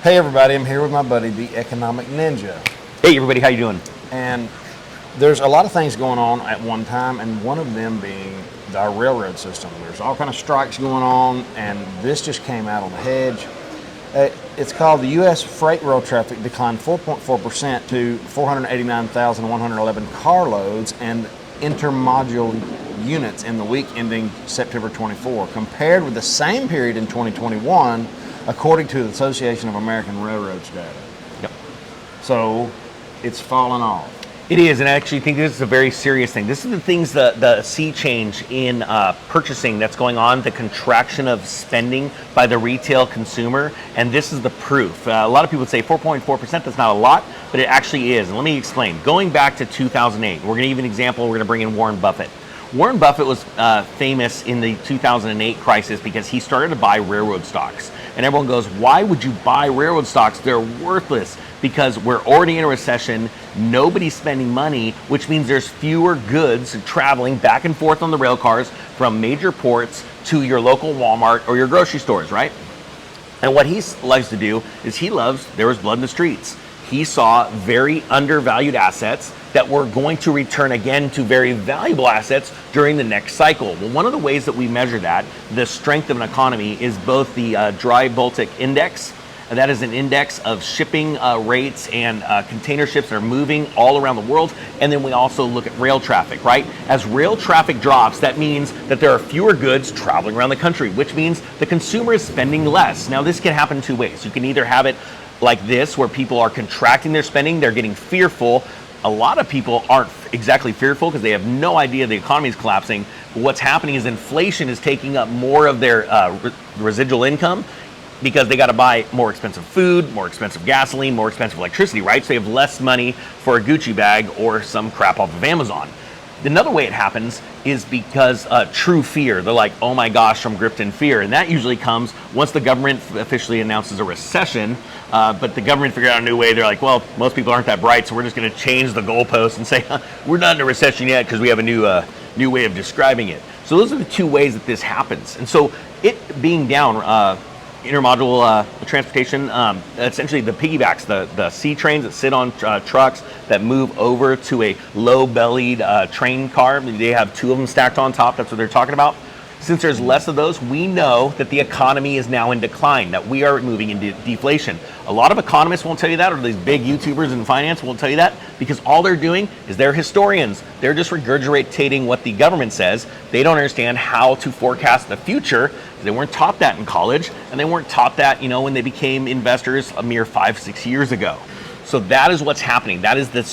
Hey everybody, I'm here with my buddy, the Economic Ninja. Hey everybody, how you doing? And there's a lot of things going on at one time, and one of them being our railroad system. There's all kind of strikes going on, and this just came out on the hedge. It's called the U.S. freight rail traffic declined 4.4% to 489,111 carloads and intermodal units in the week ending September 24, compared with the same period in 2021, according to the Association of American Railroads data. Yep. So it's fallen off. It is, and I actually think this is a very serious thing. This is the things, the sea change in purchasing that's going on, the contraction of spending by the retail consumer, and this is the proof. A lot of people would say 4.4%, that's not a lot, but it actually is. And let me explain. Going back to 2008, we're going to give an example, we're going to bring in Warren Buffett. Warren Buffett was famous in the 2008 crisis because he started to buy railroad stocks. And everyone goes, why would you buy railroad stocks? They're worthless. Because we're already in a recession, nobody's spending money, which means there's fewer goods traveling back and forth on the rail cars from major ports to your local Walmart or your grocery stores, right? And what he loves to do is there was blood in the streets. He saw very undervalued assets that were going to return again to very valuable assets during the next cycle. Well, one of the ways that we measure that, the strength of an economy, is both the Dry Baltic Index, and that is an index of shipping rates and container ships that are moving all around the world. And then we also look at rail traffic, right? As rail traffic drops, that means that there are fewer goods traveling around the country, which means the consumer is spending less. Now, this can happen two ways. You can either have it like this, where people are contracting their spending, they're getting fearful. A lot of people aren't exactly fearful because they have no idea the economy is collapsing. But what's happening is inflation is taking up more of their residual income, because they got to buy more expensive food, more expensive gasoline, more expensive electricity, right? So they have less money for a Gucci bag or some crap off of Amazon. Another way it happens is because true fear. They're like, oh my gosh, I'm gripped in fear. And that usually comes once the government officially announces a recession, but the government figured out a new way. They're like, well, most people aren't that bright, so we're just going to change the goalpost and say, we're not in a recession yet because we have a new way of describing it. So those are the two ways that this happens. And so it being down, intermodal transportation, essentially the piggybacks, the sea trains that sit on trucks that move over to a low-bellied train car. They have two of them stacked on top. That's what they're talking about. Since there's less of those, we know that the economy is now in decline, that we are moving into deflation. A lot of economists won't tell you that, or these big YouTubers in finance won't tell you that, because all they're doing is they're historians. They're just regurgitating what the government says. They don't understand how to forecast the future. They weren't taught that in college, and they weren't taught that, when they became investors a mere 5-6 years ago. So that is what's happening. That is the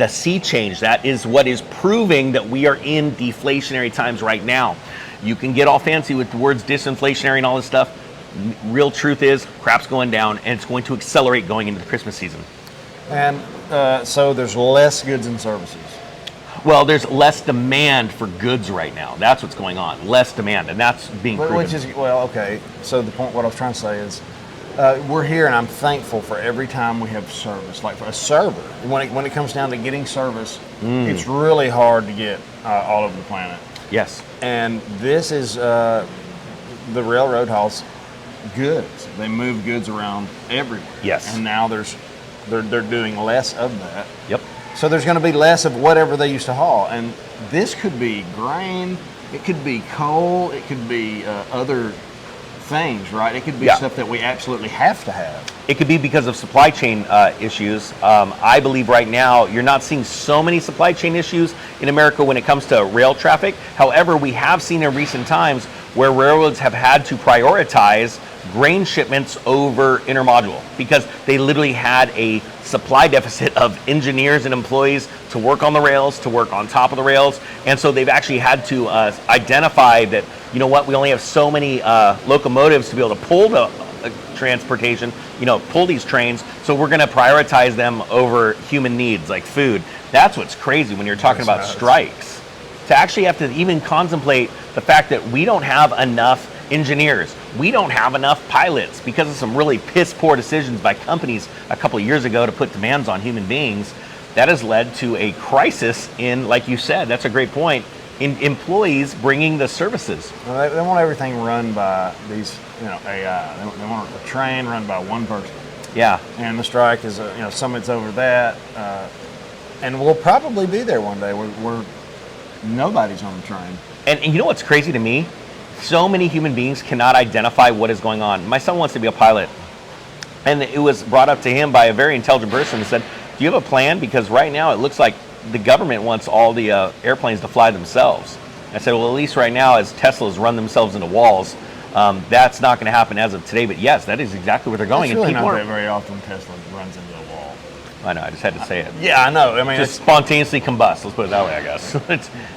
sea change. That is what is proving that we are in deflationary times right now. You can get all fancy with the words disinflationary and all this stuff. Real truth is, crap's going down, and it's going to accelerate going into the Christmas season. And so there's less goods and services. Well, there's less demand for goods right now. That's what's going on. Less demand, and that's being proven. Which is, okay. So the point, what I was trying to say is, we're here, and I'm thankful for every time we have service. Like for a server, when it comes down to getting service, it's really hard to get all over the planet. Yes. And this is the railroad hauls goods. They move goods around everywhere. Yes. And now they're doing less of that. Yep. So there's going to be less of whatever they used to haul. And this could be grain, it could be coal, it could be other things, right? It could be stuff that we absolutely have to have. It could be because of supply chain issues. I believe right now you're not seeing so many supply chain issues in America when it comes to rail traffic. However, we have seen in recent times where railroads have had to prioritize grain shipments over intermodal because they literally had a supply deficit of engineers and employees to work on the rails, to work on top of the rails. And so they've actually had to identify that, we only have so many locomotives to be able to pull the transportation, pull these trains. So we're going to prioritize them over human needs like food. That's what's crazy when you're talking about strikes. To actually have to even contemplate the fact that we don't have enough engineers. We don't have enough pilots because of some really piss poor decisions by companies a couple of years ago to put demands on human beings. That has led to a crisis in, like you said, that's a great point, in employees bringing the services. Well, they want everything run by these, AI. They want a train run by one person. Yeah. And the strike is, Summit's over that. And we'll probably be there one day where nobody's on the train. And you know what's crazy to me? So many human beings cannot identify what is going on. My son wants to be a pilot. And it was brought up to him by a very intelligent person and said, do you have a plan? Because right now it looks like the government wants all the airplanes to fly themselves. I said, well, at least right now, as Teslas run themselves into walls, that's not going to happen as of today. But yes, that is exactly where they're going. It's really and people not that very often Tesla runs into a wall. I know, I just had to say it. Yeah, I know. I mean, Just spontaneously combust, let's put it that way, I guess.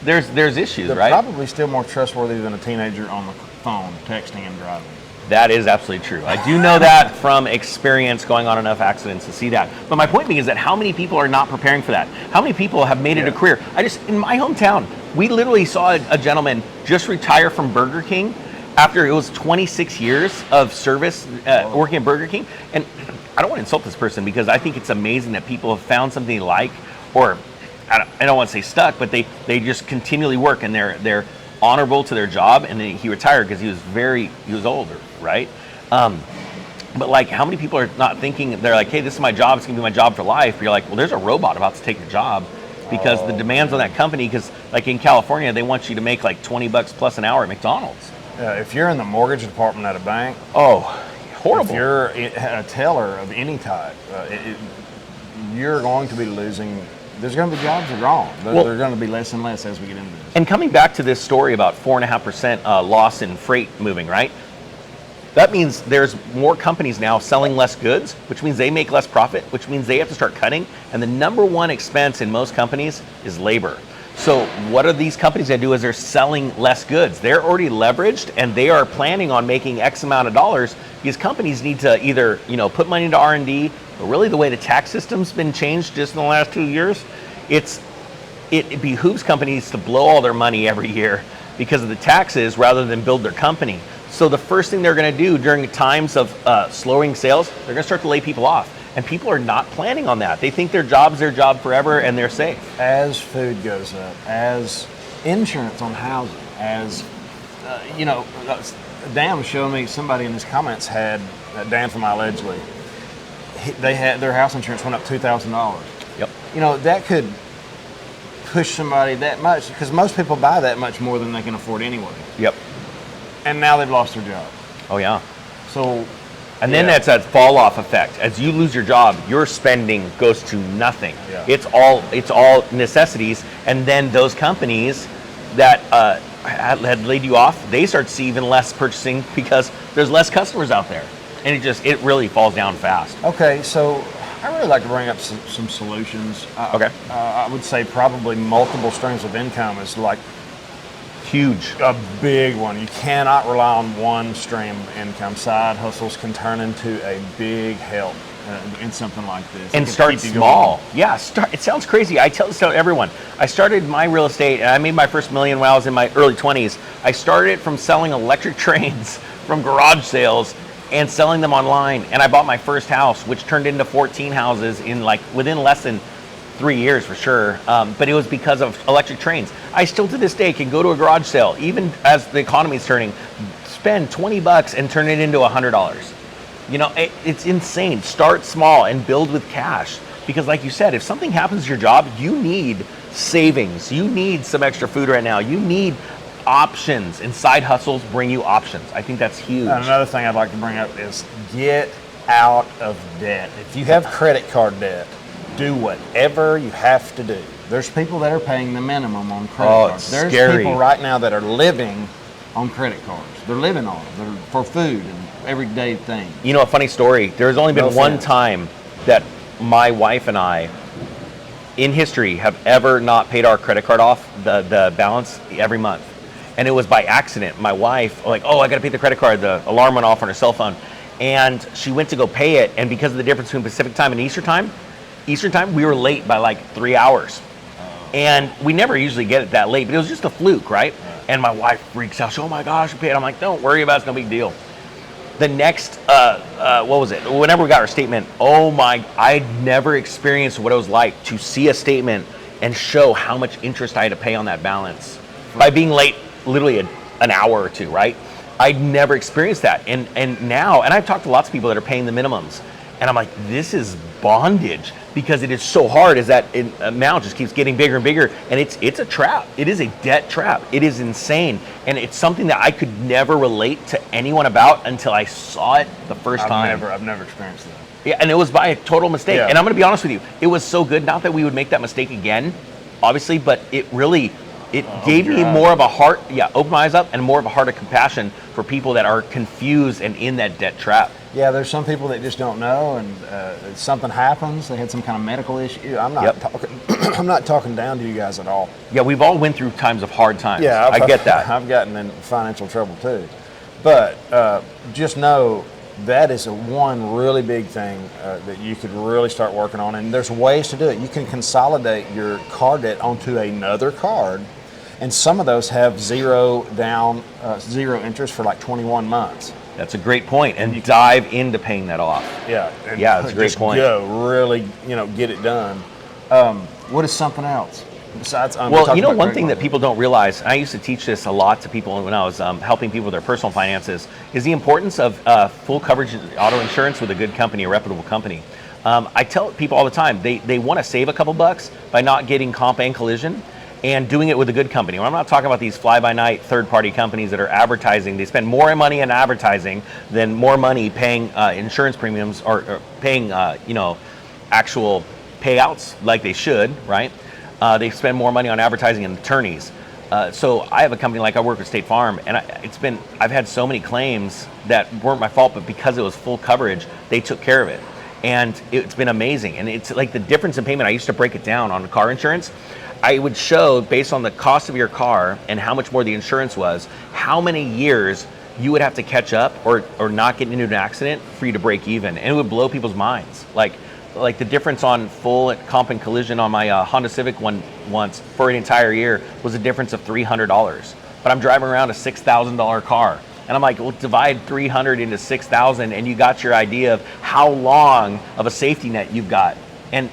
There's issues, they're right? probably still more trustworthy than a teenager on the phone, texting and driving. That is absolutely true. I do know that from experience going on enough accidents to see that. But my point being is that how many people are not preparing for that? How many people have made it a career? In my hometown, we literally saw a gentleman just retire from Burger King after it was 26 years of service working at Burger King. And I don't want to insult this person because I think it's amazing that people have found something they like, or I don't want to say stuck, but they just continually work and they're honorable to their job. And then he retired because he was older, right? But like, how many people are not thinking, they're like, hey, this is my job, it's gonna be my job for life. But you're like, well, there's a robot about to take your job because the demands on that company, because like in California, they want you to make like $20 plus an hour at McDonald's. If you're in the mortgage department at a bank, Horrible. if you're a teller of any type, you're going to be losing. There's going to be jobs that are gone. They're going to be less and less as we get into this. And coming back to this story about 4.5% loss in freight moving, right? That means there's more companies now selling less goods, which means they make less profit, which means they have to start cutting. And the number one expense in most companies is labor. So what are these companies going to do is they're selling less goods. They're already leveraged and they are planning on making X amount of dollars. These companies need to either, put money into R&D, but really the way the tax system's been changed just in the last 2 years, it behooves companies to blow all their money every year because of the taxes rather than build their company. So the first thing they're going to do during times of slowing sales, they're going to start to lay people off. And people are not planning on that. They think their job's their job forever and they're safe. As food goes up, as insurance on housing, as, Dan was showing me, somebody in his comments had, Dan from Allegedly, they had their house insurance went up $2,000. Yep. That could push somebody that much, because most people buy that much more than they can afford anyway. Yep. And now they've lost their job. Oh yeah. So, and then that's that fall off effect. As you lose your job, your spending goes to nothing. Yeah. It's all necessities. And then those companies that had laid you off, they start to see even less purchasing because there's less customers out there. And it really falls down fast. Okay, so I really like to bring up some solutions. Okay. I would say probably multiple streams of income is like Huge. a big one. You cannot rely on one stream of income. Side hustles can turn into a big help in something like this. And start small. Yeah, it sounds crazy. I tell this to everyone. I started my real estate, and I made my first million when I was in my early 20s. I started from selling electric trains from garage sales and selling them online. And I bought my first house, which turned into 14 houses within less than 3 years for sure. But it was because of electric trains. I still to this day can go to a garage sale, even as the economy is turning, spend $20 and turn it into $100. It's insane. Start small and build with cash. Because like you said, if something happens to your job, you need savings. You need some extra food right now. You need options, and side hustles bring you options. I think that's huge. And another thing I'd like to bring up is get out of debt. If you have credit card debt, do whatever you have to do. There's people that are paying the minimum on credit cards. There's scary. People right now that are living on credit cards. They're living on them. They're for food and everyday things. A funny story. There's only been one time that my wife and I, in history, have ever not paid our credit card off, the balance every month. And it was by accident. My wife, I got to pay the credit card. The alarm went off on her cell phone. And she went to go pay it. And because of the difference between Pacific time and Eastern time, we were late by like 3 hours. And we never usually get it that late, but it was just a fluke, right? And my wife freaks out. She, oh my gosh, we paid. I'm like, don't worry about it. It's no big deal. The next, whenever we got our statement, I'd never experienced what it was like to see a statement and show how much interest I had to pay on that balance by being late literally an hour or two, right? I'd never experienced that. And now, and I've talked to lots of people that are paying the minimums, And I'm like, this is bondage, because it is so hard as that amount just keeps getting bigger and bigger. And it's a trap. It is a debt trap. It is insane. And it's something that I could never relate to anyone about until I saw it the first time. I've never experienced that. Yeah, and it was by a total mistake. Yeah. And I'm going to be honest with you, it was so good. Not that we would make that mistake again, obviously, but it really, it gave me more of a heart, opened my eyes up, and more of a heart of compassion for people that are confused and in that debt trap. Yeah, there's some people that just don't know, and something happens. They had some kind of medical issue. I'm not talking. I'm not talking down to you guys at all. Yeah, we've all went through times of hard times. Yeah, I get that. I've gotten in financial trouble too, but just know that is one really big thing that you could really start working on. And there's ways to do it. You can consolidate your car debt onto another card, and some of those have zero interest for like 21 months. That's a great point, and you dive into paying that off. Yeah, that's a great point. Go really, get it done. What is something else besides? Well, one thing that people don't realize, and I used to teach this a lot to people when I was helping people with their personal finances, is the importance of full coverage auto insurance with a good company, a reputable company. I tell people all the time, they want to save a couple bucks by not getting comp and collision, and doing it with a good company. Well, I'm not talking about these fly-by-night third-party companies that are advertising. They spend more money on advertising than more money paying insurance premiums or paying, actual payouts like they should, right? They spend more money on advertising and attorneys. So I have a company, like I work with State Farm, and I've had so many claims that weren't my fault, but because it was full coverage, they took care of it. And it's been amazing. And it's like the difference in payment. I used to break it down on car insurance. I would show, based on the cost of your car and how much more the insurance was, how many years you would have to catch up or not get into an accident for you to break even. And it would blow people's minds. Like the difference on full comp and collision on my Honda Civic one once for an entire year was a difference of $300. But I'm driving around a $6,000 car. And I'm like, well, divide 300 into 6,000 and you got your idea of how long of a safety net you've got. And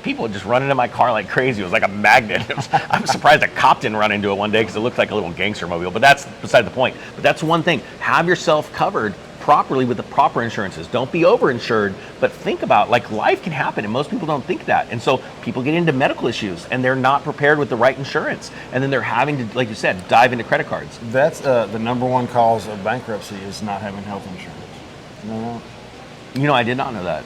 people would just run into my car like crazy. It was like a magnet. I'm surprised a cop didn't run into it one day because it looked like a little gangster mobile. But that's beside the point. But that's one thing. Have yourself covered properly with the proper insurances. Don't be overinsured, but think about, like, life can happen and most people don't think that. And so people get into medical issues and they're not prepared with the right insurance. And then they're having to, like you said, dive into credit cards. That's the number one cause of bankruptcy is not having health insurance. You know that? I did not know that.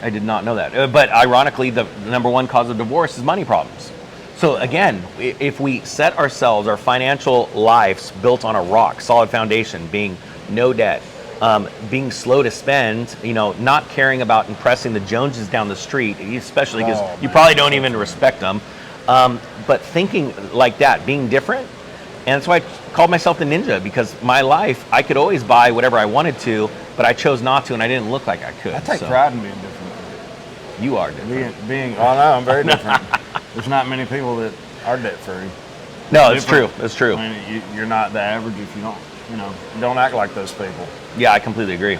I did not know that. But ironically, the number one cause of divorce is money problems. So again, if we set ourselves, our financial lives built on a rock solid foundation, being no debt, being slow to spend, not caring about impressing the Joneses down the street, especially because you probably don't even respect them, but thinking like that, being different. And that's why I called myself the ninja, because my life, I could always buy whatever I wanted to, but I chose not to, and I didn't look like I could. I take pride in being different. You are different. I'm very different. There's not many people that are debt free. No, it's true. It's true. I mean, you're not the average if you don't act like those people. Yeah, I completely agree.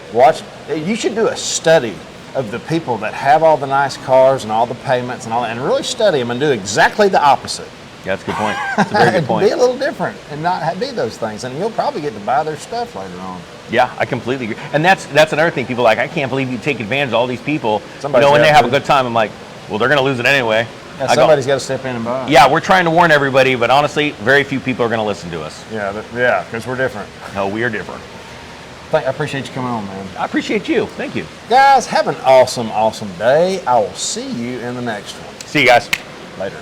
You should do a study of the people that have all the nice cars and all the payments and all that, and really study them and do exactly the opposite. Yeah, that's a good point. That's a very good point. Be a little different and not be those things, and you'll probably get to buy their stuff later on. Yeah, I completely agree. And that's another thing. People are like, I can't believe you take advantage of all these people. When they have a good time, I'm like, well, they're going to lose it anyway. Yeah, somebody's got to step in and buy. Yeah, we're trying to warn everybody, but honestly, very few people are going to listen to us. Yeah, because we're different. No, we are different. I appreciate you coming on, man. I appreciate you. Thank you. Guys, have an awesome, awesome day. I will see you in the next one. See you guys. Later.